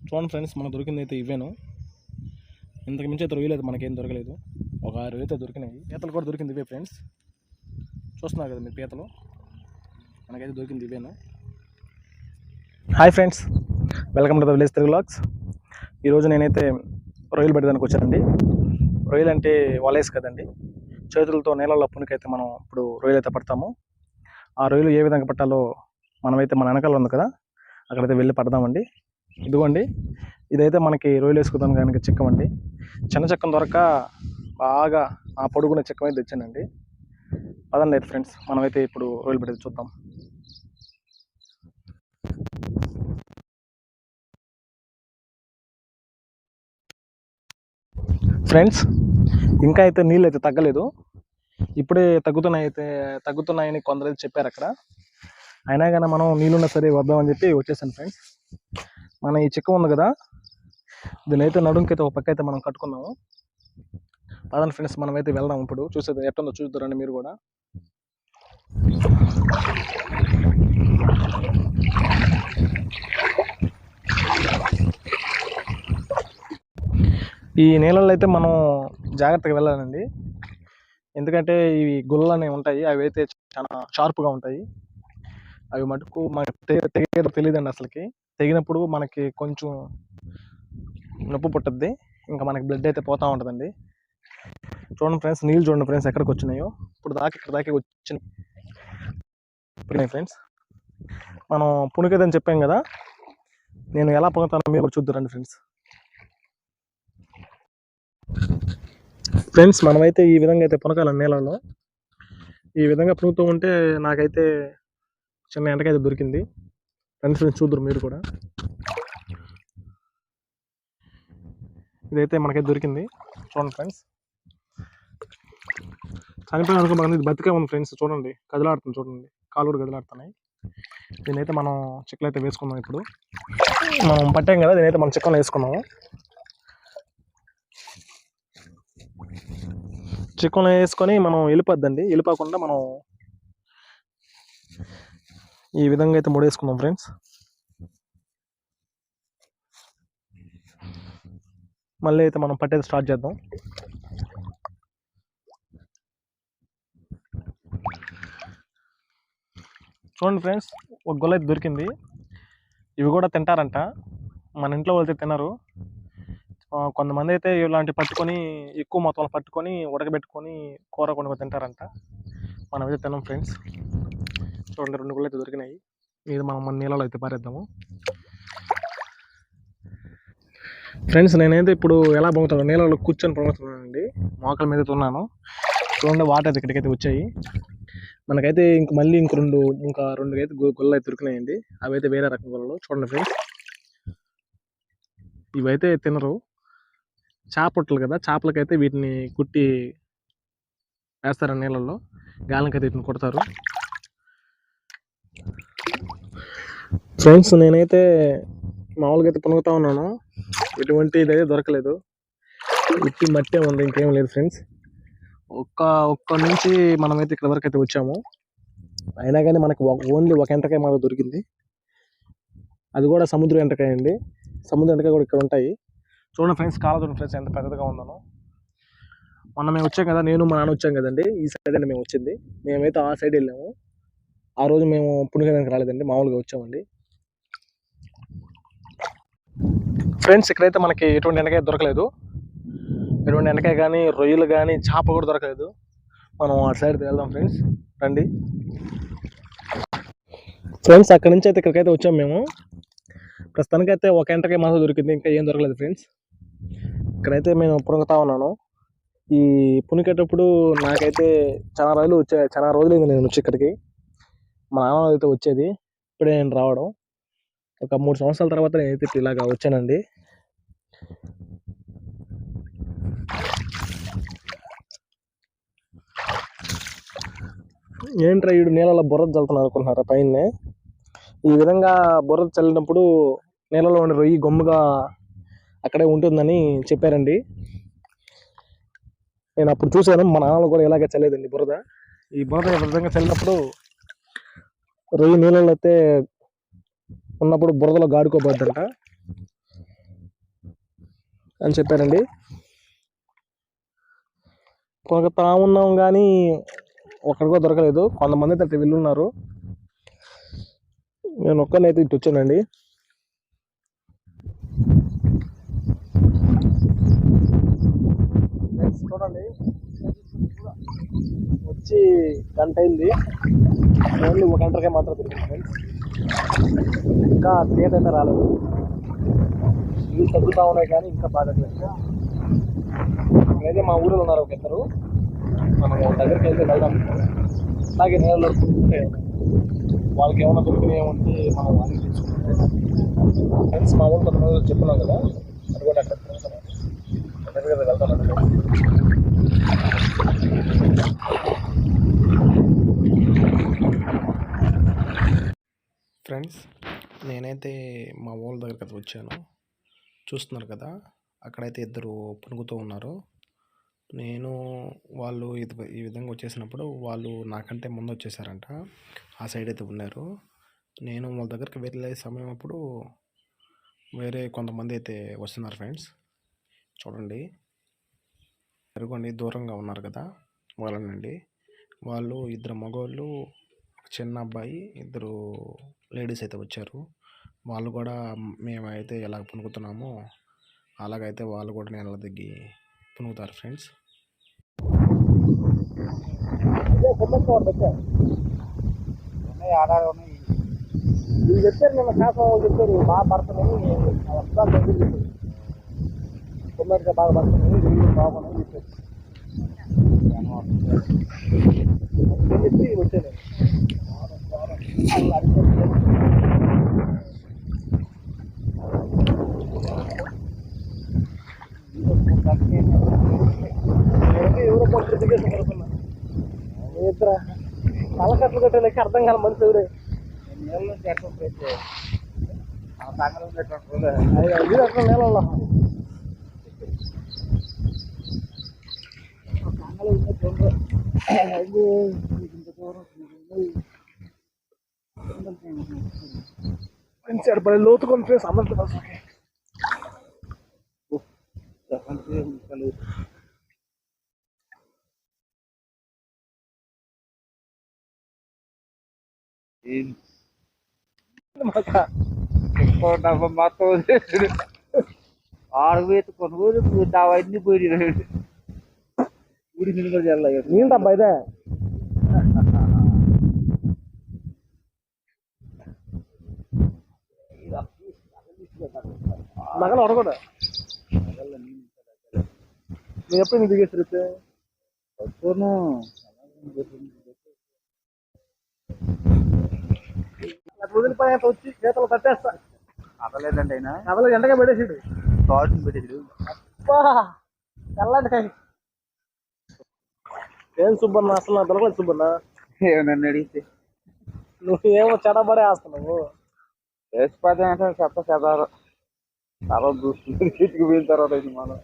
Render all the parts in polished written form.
చూడండి ఫ్రెండ్స్, మనకు దొరికింది అయితే ఇవేను. ఇంతకు మించి అయితే రొయ్యలు అయితే మనకేం దొరకలేదు. ఒక 6 అయితే దొరికినాయి. పీతలు కూడా దొరికింది ఇవే ఫ్రెండ్స్. చూస్తున్నారు కదా మీరు పీతలు, మనకైతే దొరికింది ఇవేను. Hi friends, welcome to the village Telugu vlogs. ఈరోజు నేనైతే రొయ్యలు పెట్టడానికి వచ్చానండి. రొయ్యలు అంటే వలేస్ కదండి, చేతులతో నీళ్ళల్లో పునికైతే మనం ఇప్పుడు రొయ్యలు అయితే పడతాము. ఆ రొయ్యలు ఏ విధంగా పట్టాలో మనమైతే మన వెనకాల ఉంది కదా, అక్కడైతే వెళ్ళి పడదామండి. ఇదిగోండి, ఇదైతే మనకి రొయ్యలు వేసుకుందాం కనుక చిక్కమండి. చిన్న చెక్కం దొరక బాగా ఆ పొడుగున చిక్కం అయితే తెచ్చానండి. పదండి అయితే ఫ్రెండ్స్, మనమైతే ఇప్పుడు రొయ్యలు పెట్టి చూద్దాం. ఫ్రెండ్స్, ఇంకా అయితే నీళ్ళు అయితే తగ్గలేదు. ఇప్పుడే తగ్గుతున్నాయని కొందరు చెప్పారు అక్కడ. అయినా కానీ మనం నీళ్ళున్నా సరే వద్దామని చెప్పి వచ్చేసాను ఫ్రెండ్స్. మన ఈ చిక్క ఉంది కదా, దీని అయితే నడుంకైతే ఒక పక్క అయితే మనం కట్టుకున్నాము. పదండి ఫ్రెండ్స్, మనమైతే వెళ్దాం. ఇప్పుడు చూసేది ఎట్టుందో చూద్దారండి మీరు కూడా. ఈ నీళ్ళల్లో అయితే మనం జాగ్రత్తగా వెళ్ళాలండి. ఎందుకంటే ఇవి గుళ్ళు అనేవి ఉంటాయి, అవి అయితే చాలా షార్ప్గా ఉంటాయి. అవి మటుకు మనకు తెగేదో తెలియదండి అసలుకి. తెగినప్పుడు మనకి కొంచెం నొప్పి పుట్టుద్ది, ఇంకా మనకి బ్లడ్ అయితే పోతూ ఉంటుందండి. చూడండి ఫ్రెండ్స్, నీళ్ళు చూడండి ఫ్రెండ్స్ ఎక్కడికి వచ్చినాయో. ఇప్పుడు ఇక్కడ దాకా వచ్చినాయి ఫ్రెండ్స్. మనం పునికేదని చెప్పాం కదా, నేను ఎలా పొందుతానో మీరు చూద్దారండి ఫ్రెండ్స్. ఫ్రెండ్స్, మనమైతే ఈ విధంగా అయితే పునకాలండి నీళ్ళలో. ఈ విధంగా పునుకుతూ ఉంటే నాకైతే చిన్న ఎండకైతే దొరికింది. ఫ్రెండ్స్ చూద్దరు మీరు కూడా. ఇదైతే మనకైతే దొరికింది, చూడండి ఫ్రెండ్స్. చనిపోయిన అనుకో, మనకి బతికే ఉంది ఫ్రెండ్స్. చూడండి, కదిలాడుతుంది చూడండి, కాలు కూడా కదిలాడుతున్నాయి. దీనైతే మనం చిక్కలు అయితే వేసుకున్నాం. ఇప్పుడు మనం పట్టాం కదా, దీనైతే మనం చిక్కలు వేసుకున్నాము. చికెన్ వేసుకొని మనం వెళ్ళిపోద్దండి, వెళ్ళిపోకుండా మనం ఈ విధంగా అయితే ముడేసుకున్నాం ఫ్రెండ్స్. మళ్ళీ అయితే మనం పట్టేది స్టార్ట్ చేద్దాం. చూడండి ఫ్రెండ్స్, ఒక గొల్ల అయితే దొరికింది. ఇవి కూడా తింటారంట, మన ఇంట్లో వాళ్ళైతే తినరు. కొంతమంది అయితే ఇలాంటి పట్టుకొని ఎక్కువ మొత్తంలో పట్టుకొని ఉడకబెట్టుకొని కూర కొనుక్కొని తింటారంట. మనమైతే తిన్నాం ఫ్రెండ్స్. చూడండి, 2 గుళ్ళు అయితే దొరికినాయి. ఇది మనం మన నీళ్ళలో అయితే పారేద్దాము. ఫ్రెండ్స్, నేనైతే ఇప్పుడు ఎలా పొంగుతాను, నీళ్ళలో కూర్చొని పొంగుతున్నానండి. మోకాల మీద ఉన్నాను. చూడండి, వాటర్ అయితే ఇక్కడికైతే వచ్చాయి. మనకైతే మళ్ళీ ఇంక రెండు అయితే గుళ్ళు అయితే దొరికినాయండి. అవి అయితే వేరే రకం గుళ్ళు. చూడండి ఫ్రెండ్స్, ఇవైతే తినరు. చేపట్లు కదా, చేపలకైతే వీటిని కుట్టి వేస్తారు నీళ్ళల్లో, గాలంకైతే వీటిని కొడతారు. ఫ్రెండ్స్, నేనైతే మామూలుగా అయితే పొనుగుతా ఉన్నాను. ఎటువంటి ఇదైతే దొరకలేదు, ఉట్టి మట్టే ఉంది, ఇంకేం లేదు ఫ్రెండ్స్. ఒక్క నుంచి మనమైతే ఇక్కడ వరకు అయితే వచ్చాము. అయినా కానీ మనకు ఓన్లీ ఒక ఎంటకాయ మాత్రం దొరికింది. అది కూడా సముద్రం ఎంటకాయ అండి. సముద్రం ఎంటకాయ కూడా ఇక్కడ ఉంటాయి. చూడండి ఫ్రెండ్స్, కాల చూడండి ఫ్రెండ్స్ ఎంత పెద్దగా ఉందనో. మొన్న మేము వచ్చాం కదా, నేను మా నాన్న వచ్చాం కదండి, ఈ సైడ్ అండి మేము వచ్చింది. మేమైతే ఆ సైడ్ వెళ్ళాము. ఆ రోజు మేము పుణ్యకానికి రాలేదండి, మామూలుగా వచ్చామండి. ఫ్రెండ్స్, ఇక్కడైతే మనకి ఎటువంటి ఎండకాయ దొరకలేదు. ఎటువంటి ఎండకాయ కానీ, రొయ్యలు కానీ, చేప కూడా దొరకలేదు. మనం ఆ సైడ్ వెళ్దాం ఫ్రెండ్స్, రండి. ఫ్రెండ్స్, అక్కడి నుంచి అయితే ఇక్కడికైతే వచ్చాము మేము. ప్రస్తుతానికైతే ఒక ఎంటకాయ మాత్రం దొరికింది, ఇంకా ఏం దొరకలేదు ఫ్రెండ్స్. ఇక్కడైతే నేను పుణుకుతా ఉన్నాను. ఈ పుణికేటప్పుడు నాకైతే చాలా రోజులైంది నేను వచ్చి ఇక్కడికి. మా నాన్న అయితే వచ్చేది, ఇప్పుడే నేను రావడం. ఒక 3 సంవత్సరాల తర్వాత నేనైతే ఇలాగా వచ్చానండి. ఏంట్రా వీడు నీళ్ళలో బురద చల్లుతున్నాను అనుకుంటున్నారా పైన. ఈ విధంగా బురద చల్లినప్పుడు నీళ్ళలో ఉండే రొయ్యి గమ్ముగా అక్కడే ఉంటుందని చెప్పారండి. నేను అప్పుడు చూశాను, మా నాన్నలు కూడా ఇలాగే చల్లేదండి బురద. ఈ బురద ఈ విధంగా చల్లినప్పుడు రొయ్యి నీళ్ళలో అయితే ఉన్నప్పుడు బురదలో గాడుకోబోద్దంట. అని చెప్పారండి. కొనుక్తా ఉన్నాం కానీ ఒక్కడికి కూడా దొరకలేదు. కొంతమంది అయితే వెళ్ళున్నారు. నేను ఒక్కనైతే ఇటు వచ్చానండి. చూడండి, వచ్చి గంట అయింది. ఓన్లీ ఒక గంటకే మాత్రం దొరికింది ఫ్రెండ్స్. ఇంకా తేట అయితే రాలేదు. ఇవి తగ్గుతూ ఉన్నాయి కానీ ఇంకా బాగట్లేదు. ఇక్కడైతే మా ఊరిలో ఉన్నారు ఒక ఇద్దరు. మనం దగ్గరికి వెళ్తే వెళ్దాం. అలాగే నేలలో వాళ్ళకి ఏమైనా దొరికినాయి ఏమంటే మనం వాళ్ళకి తీసుకుంటాం ఫ్రెండ్స్. మా ఊరు కొంతమంది చెప్పున్నాం కదా, అది కూడా అక్కడ దగ్గర వెళ్తాను. ఫ్రెండ్స్, నేనైతే మా ఊళ్ళ దగ్గరికి వచ్చాను. చూస్తున్నారు కదా, అక్కడైతే ఇద్దరు పునుగుతూ ఉన్నారు. నేను వాళ్ళు ఈ విధంగా వచ్చేసినప్పుడు వాళ్ళు నాకంటే ముందు వచ్చేసారంట. ఆ సైడ్ అయితే ఉన్నారు. నేను వాళ్ళ దగ్గరికి వెళ్ళే సమయం అప్పుడు వేరే కొంతమంది అయితే వస్తున్నారు ఫ్రెండ్స్. చూడండి, ఎరుగండి దూరంగా ఉన్నారు కదా వాళ్ళనండి. వాళ్ళు ఇద్దరు మగవాళ్ళు, చిన్న అబ్బాయి, ఇద్దరు లేడీస్ అయితే వచ్చారు. వాళ్ళు కూడా మేమైతే ఎలా పునుగుతున్నామో అలాగైతే వాళ్ళు కూడా నేల దిగి పునుగుతారు ఫ్రెండ్స్. చెప్పారు నిన్న శాతం చెప్పారు బాగా పడుతున్నాయి, కొమ్మడిగా బాగా పడుతున్నాయి, నీళ్ళు బాగున్నాయి చెప్పారు. చెప్పి వచ్చాను. ఎవరో పట్టు దిగేసి పడుతున్నా. ఇద్దర తలకట్లు కట్టేలకి అర్థం కాల మనిషి ఎవరే. నీళ్ళ నుంచి ఎట్లా నేలలో మంచి అడపడి లోతుకొని ఫ్రెండ్స్ అమర్త మొత్తం 6 వేలు కొనుగోలు అవన్నీ పోయి ఊరి నీళ్ళబ్బా ఇదే నగలు అడగడ నేను ఎప్పుడు నీకు దిగేసి రేపు వదిలిపోయాక వచ్చి చేతలు కట్టేస్తా. అదలేదండి అయినా అదలేదు, ఎండగా పెట్టేసాడు, తోటని పెట్టేసాడు. తెల్లండి ఏం సుబ్బన్న అసలు నా దొరకలేదు సుబ్బన్న. నన్ను అడిగితే నువ్వేమో చెడబడే వేస్తున్నావు. వేసిపోతే అంటే చెత్త చెదారు తర్వాత చూస్తుంది ఇటుకు పోయిన తర్వాత ఇది మనం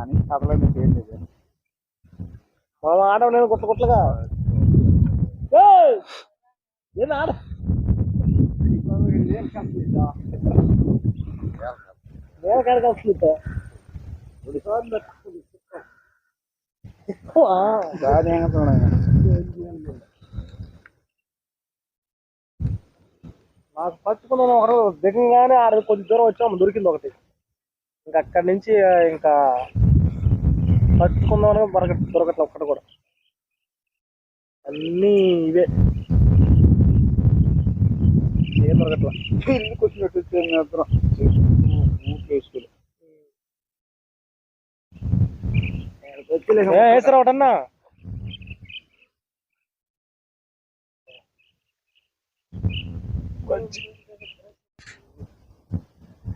అని కదలేదు. ఏం లేదు మనం ఆడ నేను గుట్ల గుట్లుగా ఏం ఆడ నేను కాడికి వస్తుంది నాకు పట్టుకున్నాను. ఒకరు దిగంగానే ఆడ కొంచెం దూరం వచ్చాము, దొరికింది ఒకటి. ఇంకా అక్కడి నుంచి ఇంకా పట్టుకుందామని దొరకట్లే ఒక్కటి కూడా. అన్నీ ఇవే, ఏం దొరకట్లా. ఇల్లుకి వచ్చినట్టు వేసారా ఒకటన్నా.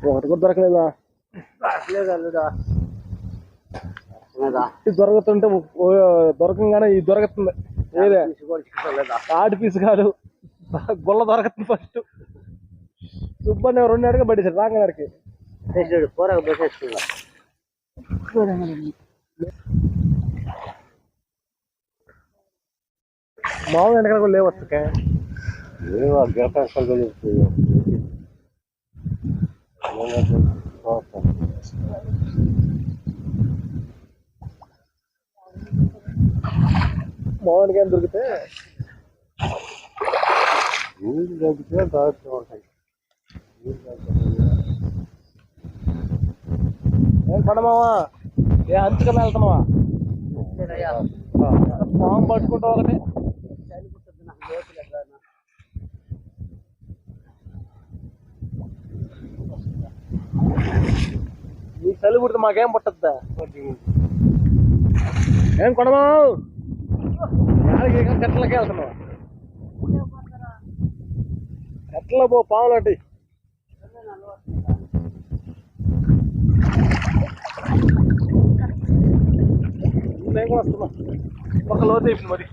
ఒకటి కూడా దొరకలేదా? దొరకతుంటే దొరకంగానే ఇది దొరకతుంది. ఏదే ఆడి పీసు కాదు, గుల్ల దొరకతుంది. ఫస్ట్ సుబ్బన్న 2 అడిగా పడేసాడు రాంగారికి. మామూలు ఎండకాడ కూడా లేవచ్చు. మామిడికాయ దొరికితే ఉంటాయి. ఏం పడమావా? ఏ అంచుకన్నా వెళ్తున్నావా? పాము పట్టుకుంటావు ఒకటి. నీ చలి పుడితే మాకేం పుట్టద్దా? ఏం కొడమావు? కట్టలకే వెళ్తున్నావా? కట్టలో పో, పాములు అంటే నేను కూడా వస్తున్నా. ఒక లోతు అయిపోయింది మరి.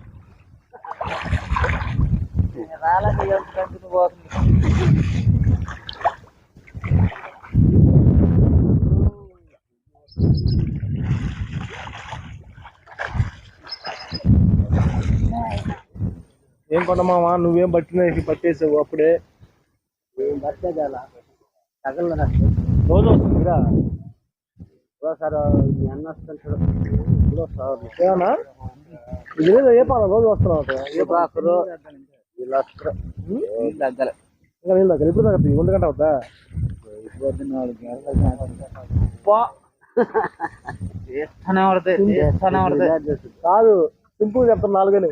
ఏం కొనమావా? నువ్వేం పట్టేసావు అప్పుడే. రోజు వస్తుందిరా సార్ అన్న వస్తుంటాడు. ఏమన్నా ఇది లేదు. ఏ పాల రోజు వస్తున్నావు? దగ్గర ఇంకా నీళ్ళు దగ్గర ఎప్పుడు తగ్గదు? 1 గంట అవుతా? 4 గంటలు కాదు, సింపుల్ చెప్తాను. 4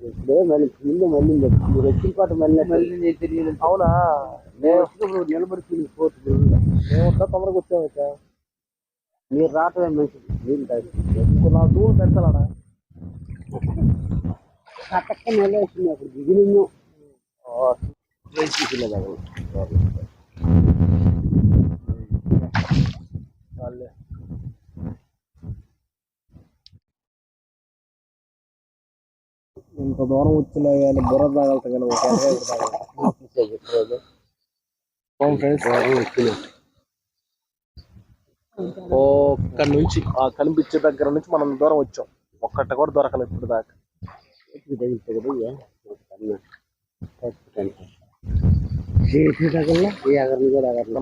ఇప్పుడే మళ్ళీ మళ్ళీ మీరు వచ్చిన పాటు మళ్ళీ తిరిగి. అవునా? నేను నిలబడి పోతుంది. మేము తొందరగా వచ్చాము. మీరు రావటమే మంచిది. నీళ్ళు తాగి 4 దూలు పెంచాలన్నా. కట్టక్క నెల వచ్చింది. అప్పుడు దిగిన ఇంత దూరం వచ్చినా కానీ బుర్ర తాగలుగుతా కానీ ఒక్క నుంచి ఆ కనిపించే దగ్గర నుంచి మనం దూరం వచ్చాం. ఒక్కటి కూడా దొరకలేదు ఇప్పుడు దాకా.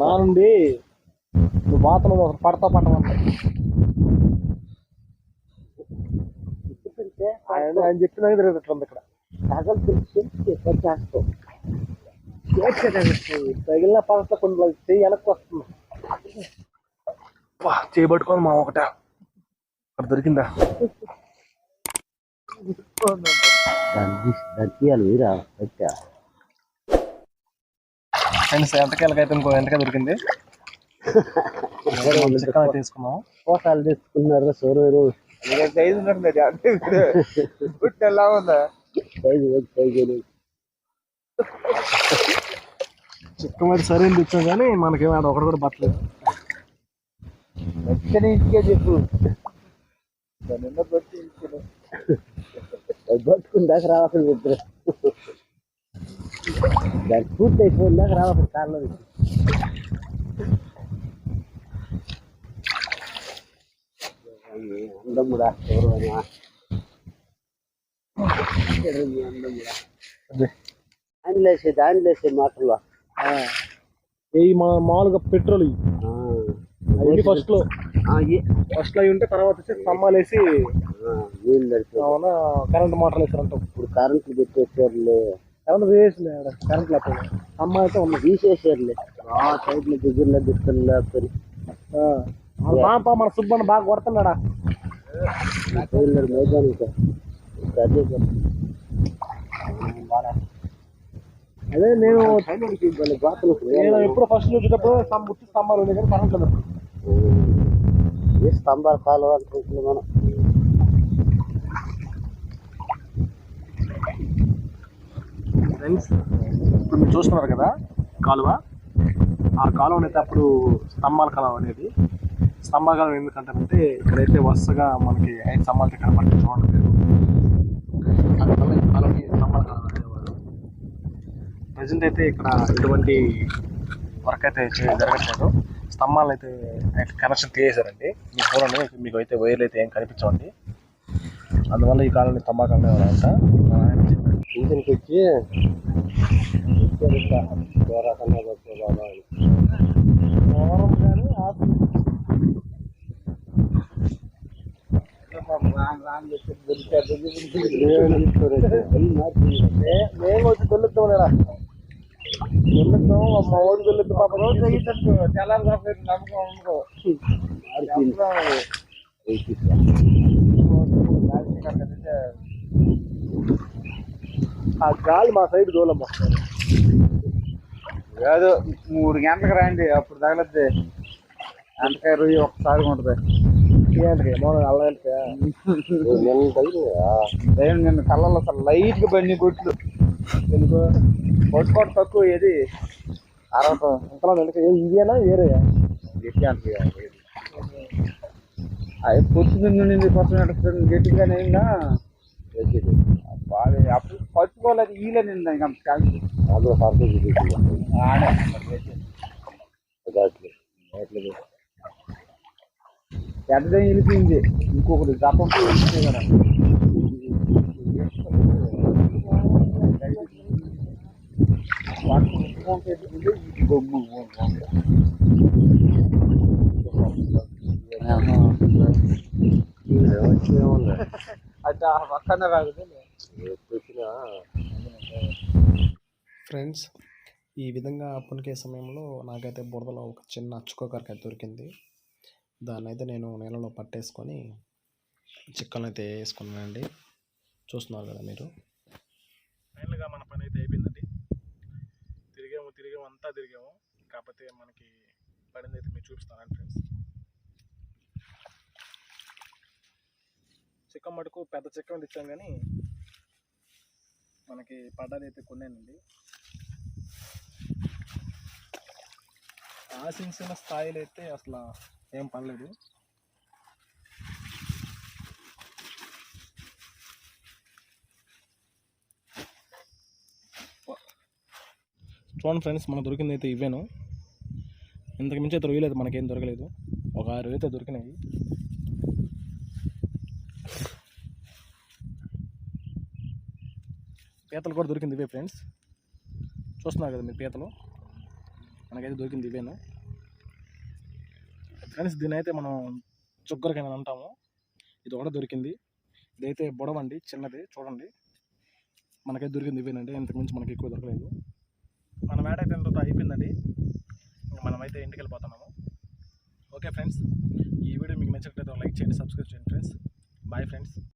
నా నుండి నువ్వు బాతను పడతా పట్టమంటా ఆయన చెప్పిన తిరుగుతుంది ఇక్కడ. తగిలిన పడత కొన్ని చెయ్యి వెనక్కి వస్తుంది. చేయబట్టుకోను మా ఒకట అక్కడ దొరికిందా? ఫ్రెండ్స్ ఎంతకాయలకైతే ఇంకో ఎంతకాయ దొరికింది. చికెన్ తీసుకున్నాం. పోసాలు తీసుకున్నారు. సోరు ఎలా ఉందా? చికెన్ మరి సరైన తెచ్చాం కానీ మనకేం ఆడ ఒకటి కూడా పట్టలేదు. ఇంటికే చెప్పు. పట్టుకుందాక రావాల్సింది ఇద్దరు. దానికి పూర్తి అయిపోయిందాక రావాల్సింది కార్లో. అందముడా ఎవరు దాంట్లేసే మాటలు మామూలుగా పెట్రోల్ అవి ఫస్ట్ లో అవి ఉంటే తర్వాత వచ్చి స్తంభాలు వేసి అవునా కరెంట్ మోటార్లు వేసారంట. ఇప్పుడు కరెంట్లు పెట్టేసారులే. కరెంట్ వేసింది కరెంట్ లేకపోతే స్తంభం అయితే ఉన్న తీసేసారులే. సైడ్లు దగ్గరలో దిక్కులు బాపా మన సుబ్బన్న బాగా కొడుతున్నాడా? అదే నేను ఎప్పుడు ఫస్ట్ వచ్చేటప్పుడు ముట్టి స్తంభాలు ఉన్నాయి కానీ కరెంట్ లేదు. ఏ స్తంభాలు కాలువ అనుకుంటున్నాం మనం. ఫ్రెండ్స్ ఇప్పుడు మీరు చూస్తున్నారు కదా కాలువ. ఆ కాలువ అయితే అప్పుడు స్తంభాల కాలువ అనేది. స్తంభాల కాలువ ఎందుకంటారంటే ఇక్కడైతే వరుసగా మనకి 5 స్తంభాలు కనపడి చూడలేదు. అందువల్ల ఈ కాలువని స్తంభాల కాలువ అనేవారు. ప్రజెంట్ అయితే ఇక్కడ ఎటువంటి వర్క్ అయితే జరగట్లేదు. స్తంభాలు అయితే కనెక్షన్ తీసేశారండి. మీ చూడండి, మీకు అయితే వైర్లు అయితే ఏం కనిపించవండి. అందువల్ల ఈ కాలంలో స్తంభాలు అనేవారంట. ఇంటికి వచ్చి దూరం కానీ మేము వచ్చి దొల్లుతాం లేదా దొల్లుతాం మా ఊరు దొల్లుతాం పాప రోజు తగ్గించట్టు తెల్లారి నమ్మకం ఉండదు ఆ గాలి మా సైడ్ దూలమ్మ కాదు 3 గంటలకు రండి అప్పుడు తగలద్ది గంటకాయ రొయ్యి ఒక్కసారి ఉంటుంది నిన్న కళ్ళలో అసలు లైట్ గా బండి కొట్లు కొట్టుకోవడం తక్కువ ఏది అరవటం అంతలో ఇదేనా వేరే గట్టి అంటే అది పొద్దున్న నుండి కొంచెం గట్టిగానే అయినా బాగా అప్పుడు పట్టుకోలేదు ఈలే నిందా ఇంకా అందులో పెద్దగా వెళ్ళిపోయింది ఇంకొకటి గతంతో వెళ్ళిపోయి కదా బొమ్మ అంటే ఆ పక్కన రాదు ఫ్రెండ్స్, ఈ విధంగా పునికే సమయంలో నాకైతే బురదలో ఒక చిన్న అచ్చుకోకరకాయ దొరికింది. దాన్ని అయితే నేను నీళ్ళలో పట్టేసుకొని చిక్కలను అయితే వేసుకున్నానండి. చూస్తున్నారు కదా మీరు. ఫైనల్గా మన పని అయితే అయిపోయిందండి. తిరిగాము అంతా తిరిగాము. కాకపోతే మనకి పడింది అయితే మీరు చూపిస్తానండి ఫ్రెండ్స్. చిక్క మటుకు పెద్ద చిక్క తెచ్చాం కానీ మనకి పడ్డది అయితే కొన్నానండి. ఆశించిన స్థాయిలో అయితే అసలు ఏం పడలేదు. చూడండి ఫ్రెండ్స్, మనకు దొరికింది అయితే ఇవేను. ఇంతకు మించి అయితే రొయ్యలేదు, మనకేం దొరకలేదు. ఒక 6 అయితే దొరికినాయి. పీతలు కూడా దొరికింది ఇవే ఫ్రెండ్స్. చూస్తున్నారు కదా మీరు పీతలు. మనకైతే దొరికింది ఇవేను ఫ్రెండ్స్. దీని అయితే మనం చుక్కరకైనా అంటాము. ఇది ఒకటి దొరికింది. ఇదైతే బుడవండి, చిన్నది. చూడండి, మనకైతే దొరికింది ఇవేనండి. ఇంతకుమించి మనకి ఎక్కువ దొరకలేదు. మన వేట అయితే ఎంత అయిపోయిందండి. ఇంకా మనమైతే ఇంటికి వెళ్ళిపోతున్నాము. ఓకే ఫ్రెండ్స్, ఈ వీడియో మీకు నచ్చినట్లయితే లైక్ చేయండి, సబ్స్క్రైబ్ చేయండి ఫ్రెండ్స్. Bye friends.